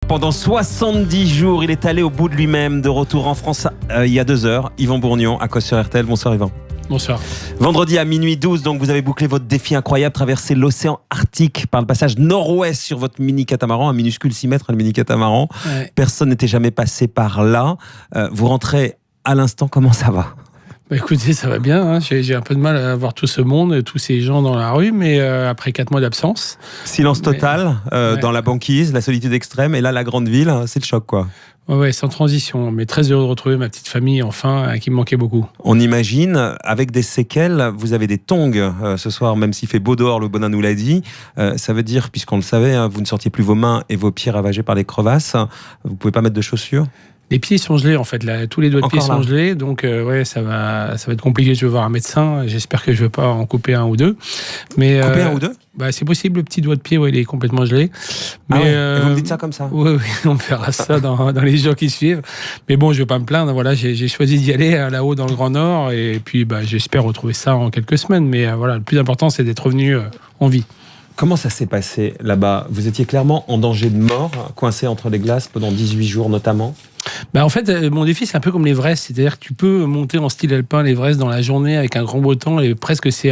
Pendant 70 jours, il est allé au bout de lui-même. De retour en France il y a 2 heures. Yvan Bourgnon, à cause sur RTL. Bonsoir Yvan. Bonsoir. Vendredi à minuit 12, donc vous avez bouclé votre défi incroyable, traverser l'océan Arctique par le passage nord-ouest sur votre mini-catamaran, un minuscule 6 mètres, le mini-catamaran. Ouais. Personne n'était jamais passé par là. Vous rentrez à l'instant, comment ça va ? Bah écoutez, ça va bien. Hein. J'ai un peu de mal à voir tout ce monde, tous ces gens dans la rue, mais après 4 mois d'absence. Silence total, dans la banquise, la solitude extrême, et là, la grande ville, c'est le choc, quoi. Ouais, sans transition, mais très heureux de retrouver ma petite famille, enfin, qui me manquait beaucoup. On imagine, avec des séquelles, vous avez des tongs ce soir, même s'il fait beau dehors, le bonhomme nous l'a dit. Ça veut dire, puisqu'on le savait, vous ne sortiez plus vos mains et vos pieds ravagés par les crevasses. Vous ne pouvez pas mettre de chaussures ? Les pieds sont gelés en fait, là, tous les doigts de pied sont gelés, donc ouais, ça va être compliqué. Je vais voir un médecin. J'espère que je ne vais pas en couper un ou deux. Mais couper un ou deux ? Bah, c'est possible. Le petit doigt de pied, ouais, il est complètement gelé. Mais et vous me dites ça comme ça ? Oui, on verra ça dans les jours qui suivent. Mais bon, je ne vais pas me plaindre. Voilà, j'ai choisi d'y aller là-haut dans le Grand Nord, et puis bah, j'espère retrouver ça en quelques semaines. Mais voilà, le plus important, c'est d'être revenu en vie. Comment ça s'est passé là-bas ? Vous étiez clairement en danger de mort, coincé entre les glaces pendant 18 jours notamment ? Bah en fait, mon défi, c'est un peu comme l'Everest. C'est-à-dire que tu peux monter en style alpin l'Everest dans la journée avec un grand beau temps, et presque c'est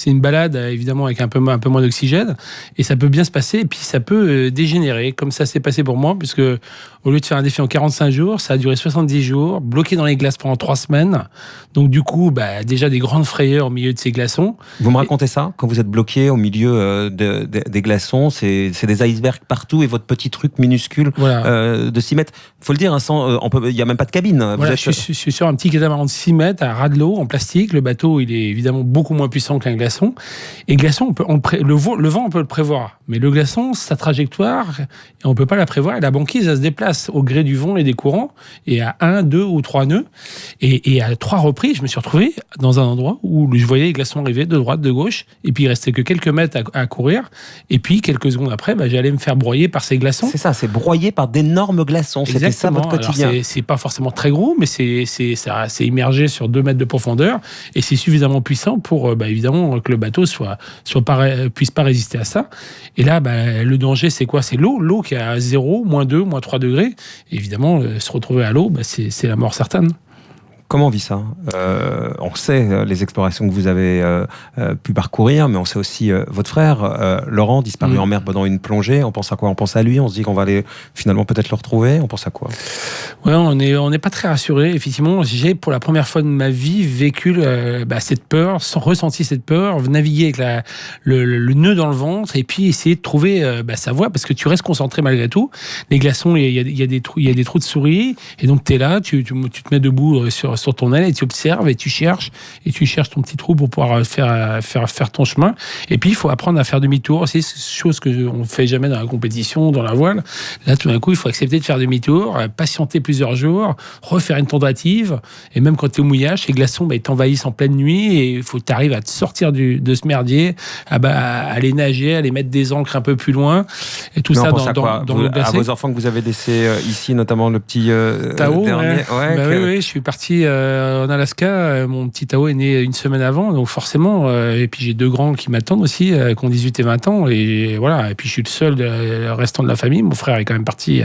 une balade, évidemment, avec un peu moins d'oxygène. Et ça peut bien se passer, et puis ça peut dégénérer, comme ça s'est passé pour moi, puisque au lieu de faire un défi en 45 jours, ça a duré 70 jours, bloqué dans les glaces pendant 3 semaines. Donc du coup, bah, déjà des grandes frayeurs au milieu de ces glaçons. Vous me racontez ça ? Quand vous êtes bloqué au milieu des glaçons, c'est des icebergs partout, et votre petit truc minuscule de 6 mètres, il faut le dire, il n'y a même pas de cabine. Voilà, je suis sur un petit catamaran de 6 mètres à ras de l'eau, en plastique. Le bateau, il est évidemment beaucoup moins puissant qu'un glaçon. Et glaçon, le vent, on peut le prévoir. Mais le glaçon, sa trajectoire, on ne peut pas la prévoir. Et la banquise, elle se déplace au gré du vent et des courants. Et à 1, 2 ou 3 nœuds. Et à 3 reprises, je me suis retrouvé dans un endroit où je voyais les glaçons arriver de droite, de gauche. Et puis, il restait que quelques mètres à courir. Et puis, quelques secondes après, bah, j'allais me faire broyer par ces glaçons. C'est ça, c'est broyé par d'énormes glaçons. C'était ça votre quotidien. Alors, c'est pas forcément très gros, mais c'est immergé sur 2 mètres de profondeur, et c'est suffisamment puissant pour évidemment que le bateau puisse pas résister à ça. Et là, le danger, c'est quoi ? C'est l'eau qui est à 0, -2, -3 degrés. Et évidemment, se retrouver à l'eau, c'est la mort certaine. Comment on vit ça ? On sait les explorations que vous avez pu parcourir, mais on sait aussi votre frère, Laurent, disparu en mer pendant une plongée. On pense à quoi ? On pense à lui, on se dit qu'on va aller finalement peut-être le retrouver. On pense à quoi ? Ouais, on n'est pas très rassuré. Effectivement, j'ai pour la première fois de ma vie vécu cette peur, ressenti cette peur, naviguer avec le nœud dans le ventre, et puis essayer de trouver sa voie, parce que tu restes concentré malgré tout. Les glaçons, il y a des trous de souris, et donc tu es là, tu te mets debout sur ton aile, et tu observes et tu cherches ton petit trou pour pouvoir faire ton chemin. Et puis il faut apprendre à faire demi-tour. C'est chose que on fait jamais dans la compétition, dans la voile. Là, tout d'un coup, il faut accepter de faire demi-tour, patienter plusieurs jours, refaire une tentative. Et même quand tu es au mouillage, les glaçons ils t'envahissent en pleine nuit, et il faut que tu arrives à te sortir de ce merdier, à aller nager, à aller mettre des ancres un peu plus loin, et tout ça dans le glacé. À vos enfants que vous avez laissés ici, notamment le petit Tao, dernier. Oui, je suis parti en Alaska. Mon petit Tao est né une semaine avant, donc forcément. Et puis j'ai 2 grands qui m'attendent aussi, qui ont 18 et 20 ans. Et voilà. Et puis je suis le seul restant de la famille. Mon frère est quand même parti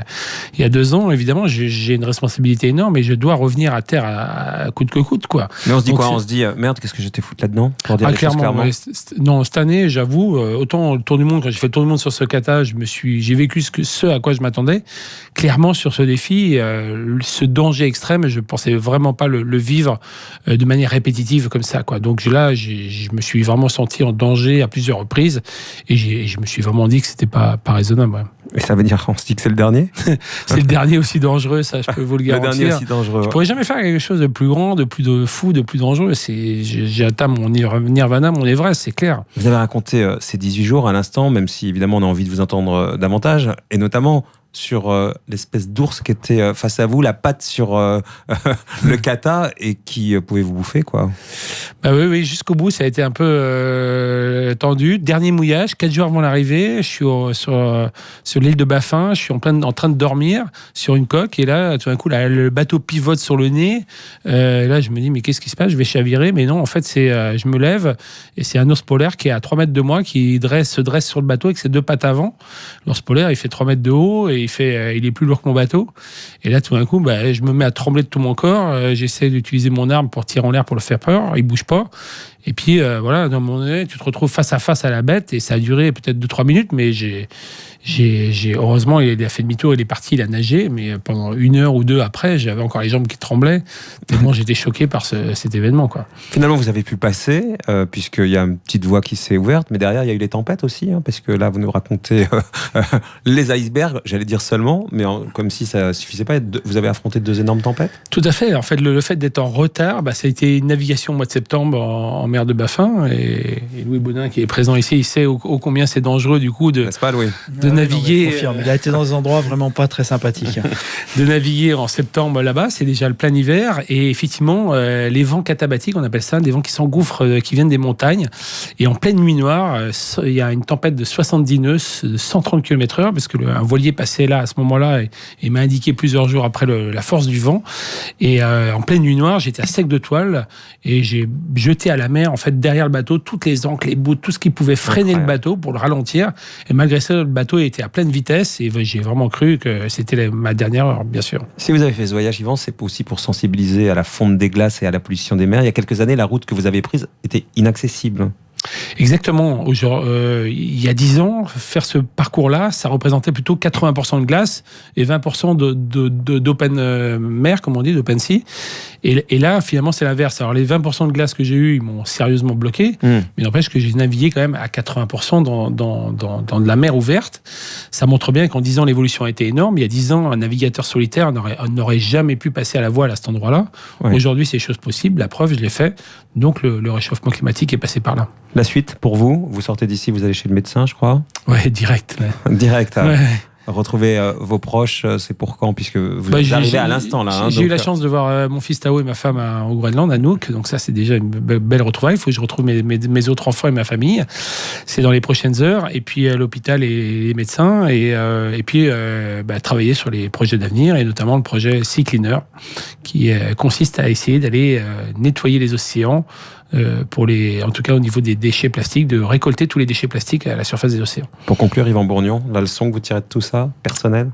il y a 2 ans. Évidemment, j'ai une responsabilité énorme, et je dois revenir à terre à coûte que coûte, quoi. Mais on se dit quoi ? On se dit merde, qu'est-ce que j'étais foutu là-dedans ? Pour dire clairement. Non, cette année, j'avoue, autant le tour du monde, quand j'ai fait le tour du monde sur ce kata, j'ai vécu ce à quoi je m'attendais. Clairement, sur ce défi, ce danger extrême, je pensais vraiment pas le vivre de manière répétitive comme ça, quoi. Donc là, je me suis vraiment senti en danger à plusieurs reprises, et je me suis vraiment dit que c'était pas raisonnable. Ouais. Et ça veut dire qu'on se dit que c'est le dernier ? C'est le dernier aussi dangereux, ça, je peux vous le garantir. Le dernier aussi dangereux. Je pourrais jamais faire quelque chose de plus grand, de plus de fou, de plus dangereux. J'ai atteint mon nirvana, mon Everest, c'est clair. Vous avez raconté ces 18 jours à l'instant, même si évidemment on a envie de vous entendre davantage, et notamment sur l'espèce d'ours qui était face à vous, la patte sur le kata, et qui pouvait vous bouffer, quoi. Oui, jusqu'au bout, ça a été un peu tendu. Dernier mouillage, 4 jours avant l'arrivée, je suis sur l'île de Baffin, je suis en train de dormir sur une coque, et là, tout d'un coup, le bateau pivote sur le nez. Là, je me dis, mais qu'est-ce qui se passe ? Je vais chavirer, mais non, en fait, je me lève, et c'est un ours polaire qui est à 3 mètres de moi, qui se dresse sur le bateau avec ses 2 pattes avant. L'ours polaire, il fait 3 mètres de haut, et il est plus lourd que mon bateau. Et là, tout d'un coup, je me mets à trembler de tout mon corps. J'essaie d'utiliser mon arme pour tirer en l'air pour le faire peur. Il bouge pas. Et puis, voilà, dans mon nez, tu te retrouves face à face à la bête. Et ça a duré peut-être 2-3 minutes, mais heureusement, il a fait demi-tour, il est parti, il a nagé. Mais pendant 1 heure ou 2 après, j'avais encore les jambes qui tremblaient. Tellement j'étais choqué par cet événement, quoi. Finalement, vous avez pu passer, puisqu'il y a une petite voie qui s'est ouverte. Mais derrière, il y a eu les tempêtes aussi. Parce que là, vous nous racontez les icebergs, j'allais dire seulement. Mais comme si ça ne suffisait pas. Vous avez affronté 2 énormes tempêtes. Tout à fait. En fait, le fait d'être en retard, ça a été une navigation au mois de septembre en mer de Baffin. Et Louis Baudin, qui est présent ici, il sait ô combien c'est dangereux, du coup, de naviguer. Non, il a été dans des endroits vraiment pas très sympathiques. De naviguer en septembre là-bas, c'est déjà le plein hiver. Et effectivement, les vents catabatiques, on appelle ça, des vents qui s'engouffrent, qui viennent des montagnes. Et en pleine nuit noire, il y a une tempête de 70 nœuds, de 130 km/h, parce qu'un voilier passait là à ce moment-là et m'a indiqué plusieurs jours après la force du vent. Et en pleine nuit noire, j'étais à sec de toile et j'ai jeté à la mer, en fait, derrière le bateau, toutes les ancres, les bouts, tout ce qui pouvait freiner le bateau pour le ralentir. Et malgré ça, le bateau était à pleine vitesse et j'ai vraiment cru que c'était ma dernière heure, bien sûr. Si vous avez fait ce voyage, Yvan, c'est aussi pour sensibiliser à la fonte des glaces et à la pollution des mers. Il y a quelques années, la route que vous avez prise était inaccessible. Exactement. Il y a 10 ans, faire ce parcours-là, ça représentait plutôt 80% de glace et 20% d'open mer, comme on dit, d'open sea. Et là, finalement, c'est l'inverse. Alors, les 20% de glace que j'ai eu, ils m'ont sérieusement bloqué. Mais n'empêche que j'ai navigué quand même à 80% dans de la mer ouverte. Ça montre bien qu'en 10 ans, l'évolution a été énorme. Il y a 10 ans, un navigateur solitaire n'aurait jamais pu passer à la voile à cet endroit-là. Ouais. Aujourd'hui, c'est chose possible. La preuve, je l'ai fait. Donc, le réchauffement climatique est passé par là. La suite, pour vous, vous sortez d'ici, vous allez chez le médecin, je crois. Ouais, direct. Ouais. Direct. Ouais. Retrouver vos proches, c'est pour quand? Puisque vous arrivez à l'instant là. J'ai eu la chance de voir mon fils Tao et ma femme au Groenland, à Nuuk. Donc ça, c'est déjà une belle retrouvaille. Il faut que je retrouve mes autres enfants et ma famille. C'est dans les prochaines heures. Et puis l'hôpital et les médecins. Et puis travailler sur les projets d'avenir, et notamment le projet Sea Cleaner, qui consiste à essayer d'aller nettoyer les océans, en tout cas au niveau des déchets plastiques, de récolter tous les déchets plastiques à la surface des océans. Pour conclure, Yvan Bourgnon, la leçon que vous tirez de tout ça, personnelle?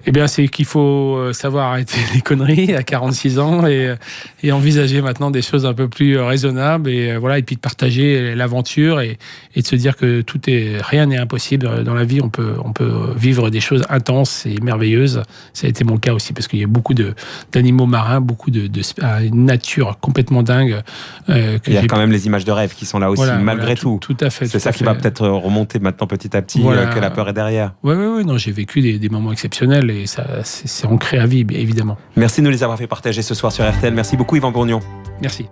Eh bien, c'est qu'il faut savoir arrêter les conneries à 46 ans et envisager maintenant des choses un peu plus raisonnables et puis de partager l'aventure et de se dire que rien n'est impossible dans la vie. On peut vivre des choses intenses et merveilleuses. Ça a été mon cas aussi parce qu'il y a beaucoup d'animaux marins, beaucoup une nature complètement dingue. Il y a quand même les images de rêve qui sont là aussi, malgré tout. Tout à fait. C'est ça qui va peut-être remonter maintenant petit à petit, que la peur est derrière. Oui, non, j'ai vécu des moments exceptionnels et ça, c'est ancré à vie, évidemment. Merci de nous les avoir fait partager ce soir sur RTL. Merci beaucoup, Yvan Bourgnon. Merci.